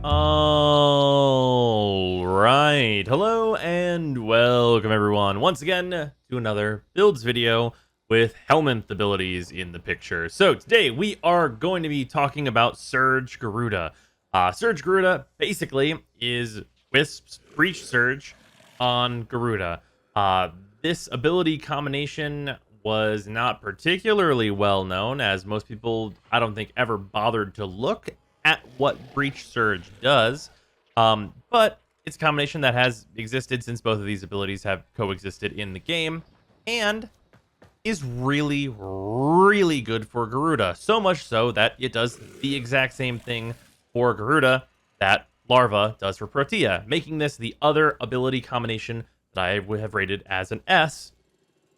All right. Hello and welcome everyone once again to another builds video with Helminth abilities in the picture. So today we are going to be talking about Surge Garuda. Surge Garuda basically is Wisp's Breach Surge on Garuda. This ability combination was not particularly well known, as most people, I don't think, ever bothered to look at what Breach Surge does. But it's a combination that has existed since both of these abilities have coexisted in the game, and is really, really good for Garuda. So much so that it does the exact same thing for Garuda that Larva does for Protea, making this the other ability combination that I would have rated as an S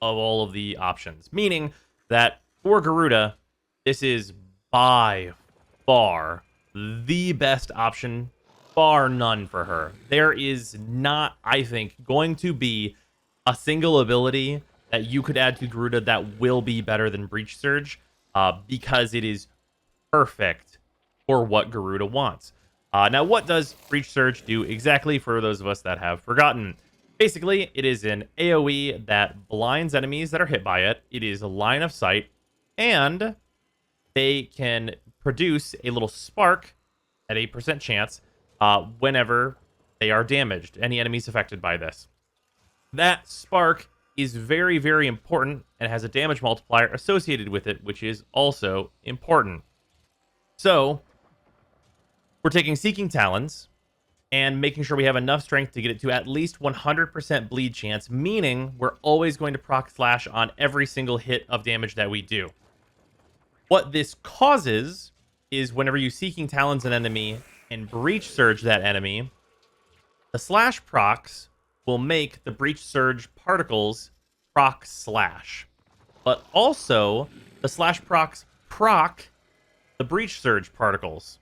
of all of the options. Meaning that for Garuda, this is by far the best option, bar none for her. There is not, I think, going to be a single ability that you could add to Garuda that will be better than Breach Surge, because it is perfect for what Garuda wants. Now, what does Breach Surge do exactly for those of us that have forgotten? Basically, it is an AoE that blinds enemies that are hit by it. It is a line of sight, and they can produce a little spark at 8% chance whenever they are damaged, any enemies affected by this. That spark is very, very important and has a damage multiplier associated with it, which is also important. So, we're taking Seeking Talons and making sure we have enough strength to get it to at least 100% bleed chance, meaning we're always going to proc slash on every single hit of damage that we do. What this causes is whenever you Seeking Talons an enemy and Breach Surge that enemy, the slash procs will make the Breach Surge particles proc slash. But also, the slash procs proc the Breach Surge particles.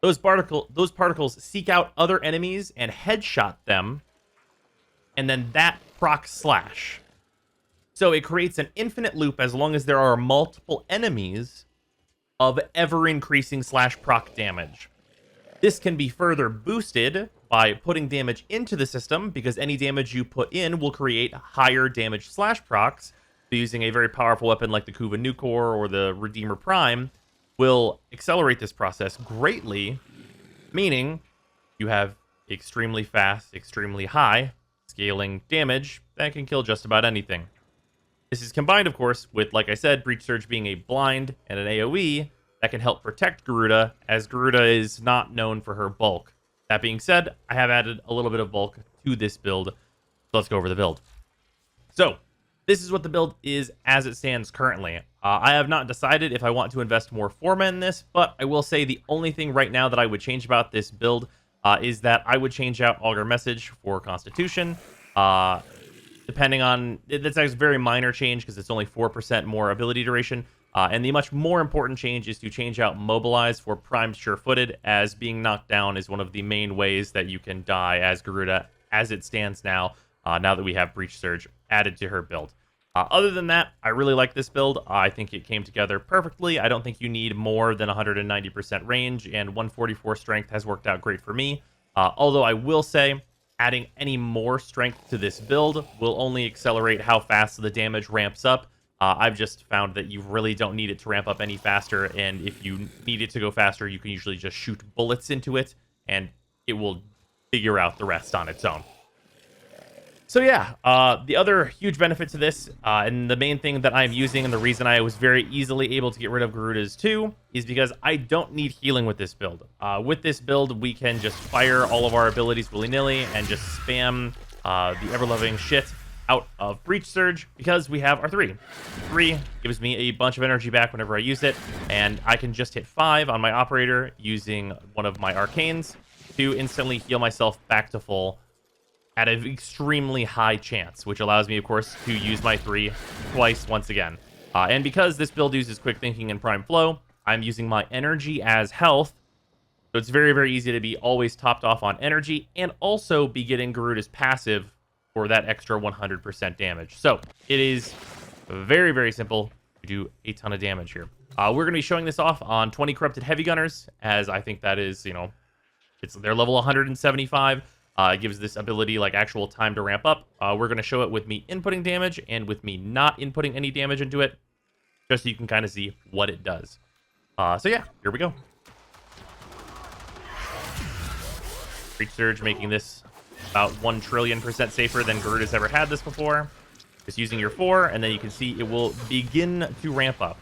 Those particles seek out other enemies and headshot them, and then that proc slash. So it creates an infinite loop as long as there are multiple enemies of ever-increasing slash proc damage. This can be further boosted by putting damage into the system, because any damage you put in will create higher damage slash procs. So using a very powerful weapon like the Kuva Nukor or the Redeemer Prime will accelerate this process greatly, meaning you have extremely fast, extremely high scaling damage that can kill just about anything. This is combined, of course, with, like I said, Breach Surge being a blind and an AoE that can help protect Garuda, as Garuda is not known for her bulk. That being said, I have added a little bit of bulk to this build, so let's go over the build. So, this is what the build is as it stands currently. I have not decided if I want to invest more Forma in this, but I will say the only thing right now that I would change about this build is that I would change out Augur Message for Constitution. Depending on, that's a very minor change because it's only 4% more ability duration. And the much more important change is to change out Mobilize for Primed Sure-Footed, as being knocked down is one of the main ways that you can die as Garuda as it stands now, now that we have Breach Surge added to her build. Other than that, I really like this build. I think it came together perfectly. I don't think you need more than 190% range, and 144 strength has worked out great for me. Although I will say, adding any more strength to this build will only accelerate how fast the damage ramps up. I've just found that you really don't need it to ramp up any faster, and if you need it to go faster, you can usually just shoot bullets into it, and it will figure out the rest on its own. So yeah, the other huge benefit to this, and the main thing that I'm using, and the reason I was very easily able to get rid of Garuda's too, is because I don't need healing with this build. With this build, we can just fire all of our abilities willy-nilly and just spam the ever-loving shit out of Breach Surge, because we have our 3. 3 gives me a bunch of energy back whenever I use it, and I can just hit 5 on my operator using one of my arcanes to instantly heal myself back to full at an extremely high chance, which allows me, of course, to use my 3 twice once again. And because this build uses Quick Thinking and Prime Flow, I'm using my energy as health, so it's very, very easy to be always topped off on energy, and also be getting Garuda's passive for that extra 100% damage. So it is very, very simple to do a ton of damage here. We're going to be showing this off on 20 Corrupted Heavy Gunners, as I think that is, They're level 175. It gives this ability like actual time to ramp up. We're going to show it with me inputting damage and with me not inputting any damage into it, just so you can kind of see what it does. So yeah, here we go. Breach Surge making this about 1 trillion% safer than Garuda's ever had this before. Just using your 4, and then you can see it will begin to ramp up.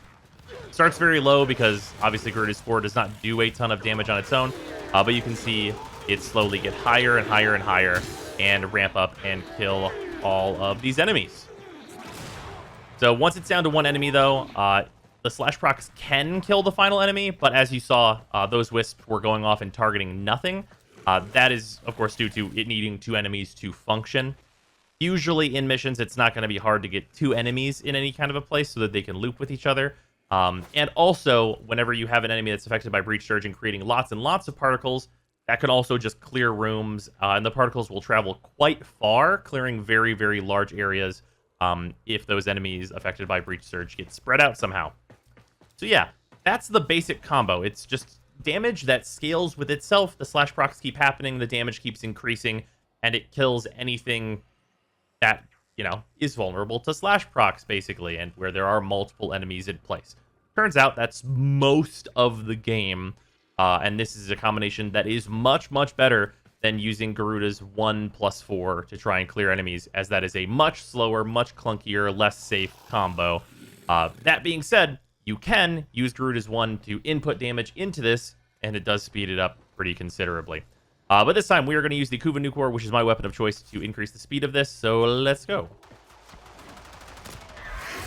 Starts very low because obviously Garuda's 4 does not do a ton of damage on its own, but you can see it slowly get higher and higher and higher and ramp up and kill all of these enemies. So once it's down to 1 enemy though, the slash procs can kill the final enemy, but as you saw, those wisps were going off and targeting nothing. That is, of course, due to it needing 2 enemies to function. Usually in missions, it's not going to be hard to get 2 enemies in any kind of a place so that they can loop with each other. And also, whenever you have an enemy that's affected by Breach Surge and creating lots and lots of particles, that can also just clear rooms, and the particles will travel quite far, clearing very, very large areas if those enemies affected by Breach Surge get spread out somehow. So yeah, that's the basic combo. It's just damage that scales with itself. The slash procs keep happening, the damage keeps increasing, and it kills anything that, you know, is vulnerable to slash procs, basically, and where there are multiple enemies in place. Turns out that's most of the game, and this is a combination that is much, much better than using Garuda's 1+4 to try and clear enemies, as that is a much slower, much clunkier, less safe combo. That being said, you can use Garuda's 1 to input damage into this, and it does speed it up pretty considerably. But this time, we are going to use the Kuva Nucor, which is my weapon of choice, to increase the speed of this, so let's go.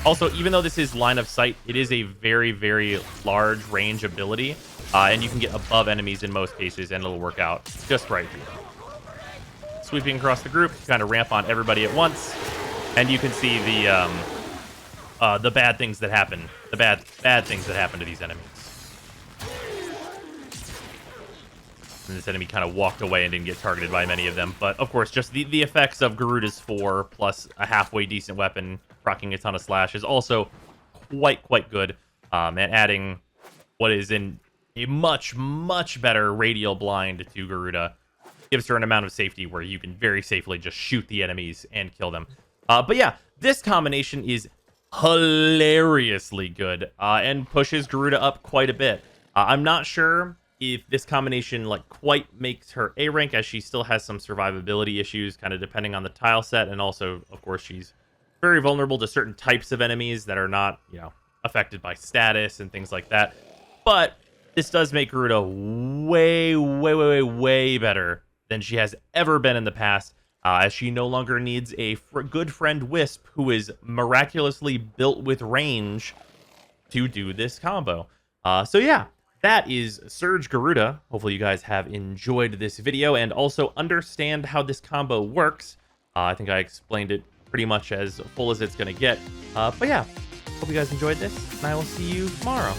Also, even though this is line of sight, it is a very, very large range ability, and you can get above enemies in most cases, and it'll work out just right. Sweeping across the group, kind of ramp on everybody at once, and you can see the bad things that happen, the bad things that happen to these enemies. And this enemy kind of walked away and didn't get targeted by many of them. But, of course, just the effects of Garuda's 4 plus a halfway decent weapon proccing a ton of slash is also quite good. And adding what is in a much, much better radial blind to Garuda gives her an amount of safety where you can very safely just shoot the enemies and kill them. But yeah, this combination is hilariously good and pushes Garuda up quite a bit. I'm not sure if this combination like quite makes her A rank, as she still has some survivability issues, kind of depending on the tile set, and also, of course, she's very vulnerable to certain types of enemies that are not, you know, affected by status and things like that. But this does make Garuda way better than she has ever been in the past, as she no longer needs a good friend Wisp, who is miraculously built with range to do this combo. So yeah. That is Surge Garuda. Hopefully you guys have enjoyed this video and also understand how this combo works. I think I explained it pretty much as full as it's going to get. But yeah, hope you guys enjoyed this, and I will see you tomorrow.